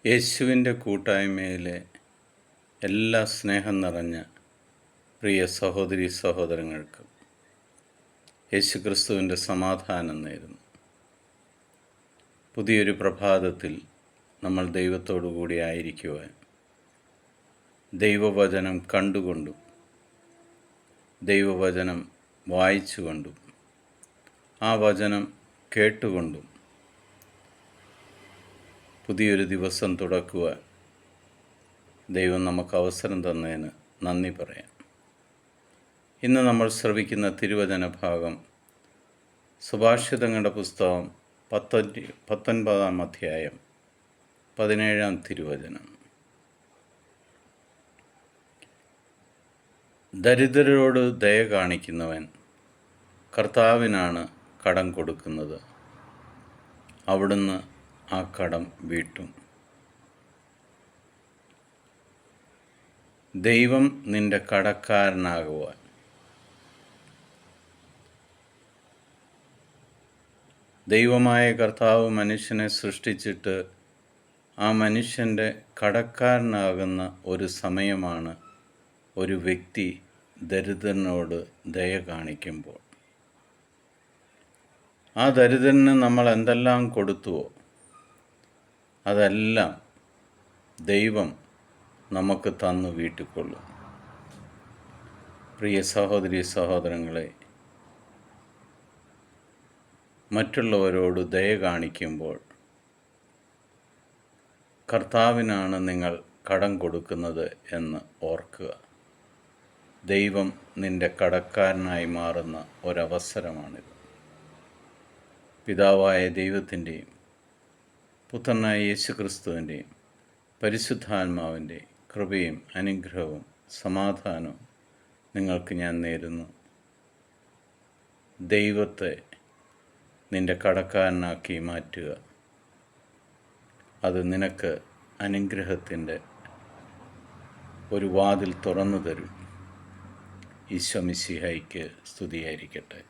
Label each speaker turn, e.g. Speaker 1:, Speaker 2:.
Speaker 1: യേശുവിൻ്റെ കൂട്ടായ്മയിലെ എല്ലാ സ്നേഹം നിറഞ്ഞ പ്രിയ സഹോദരി സഹോദരങ്ങൾക്കും യേശുക്രിസ്തുവിൻ്റെ സമാധാനം നേരുന്നു. പുതിയൊരു പ്രഭാതത്തിൽ നമ്മൾ ദൈവത്തോടു കൂടി ആയിരിക്കുവാൻ ദൈവവചനം കണ്ടുകൊണ്ടും ദൈവവചനം വായിച്ചുകൊണ്ടും ആ വചനം കേട്ടുകൊണ്ടും പുതിയൊരു ദിവസം തുടക്കുവാൻ ദൈവം നമുക്ക് അവസരം തന്നതിന് നന്ദി പറയാം. ഇന്ന് നമ്മൾ ശ്രവിക്കുന്ന തിരുവചന ഭാഗം സുഭാഷിതങ്ങളുടെ പുസ്തകം 19-ാം അധ്യായം 17-ാം തിരുവചനം. ദരിദ്രരോട് ദയ കാണിക്കുന്നവൻ കർത്താവിനാണ് കടം കൊടുക്കുന്നത്, അവിടുന്ന് ആ കടം വീട്ടും. ദൈവം നിന്റെ കടക്കാരനാകുവാൻ ദൈവമായ കർത്താവ് മനുഷ്യനെ സൃഷ്ടിച്ചിട്ട് ആ മനുഷ്യൻ്റെ കടക്കാരനാകുന്ന ഒരു സമയമാണ് ഒരു വ്യക്തി ദരിദ്രനോട് ദയ കാണിക്കുമ്പോൾ. ആ ദരിദ്രന് നമ്മൾ എന്തെല്ലാം കൊടുത്തുവോ അതെല്ലാം ദൈവം നമുക്ക് തന്നു വീട്ടിക്കൊള്ളും. പ്രിയ സഹോദരി സഹോദരങ്ങളെ, മറ്റുള്ളവരോട് ദയ കാണിക്കുമ്പോൾ കർത്താവിനാണ് നിങ്ങൾ കടം കൊടുക്കുന്നത് എന്ന് ഓർക്കുക. ദൈവം നിന്റെ കടക്കാരനായി മാറുന്ന ഒരവസരമാണിത്. പിതാവായ ദൈവത്തിൻ്റെയും പുത്രനായ യേശുക്രിസ്തുവിൻ്റെയും പരിശുദ്ധാത്മാവിൻ്റെ കൃപയും അനുഗ്രഹവും സമാധാനവും നിങ്ങൾക്ക് ഞാൻ നേരുന്നു. ദൈവത്തെ നിൻ്റെ കടക്കാരനാക്കി മാറ്റുക. അത് നിനക്ക് അനുഗ്രഹത്തിൻ്റെ ഒരു വാതിൽ തുറന്നു തരും. ഈശോ മിശിഹായ്ക്ക് സ്തുതിയായിരിക്കട്ടെ.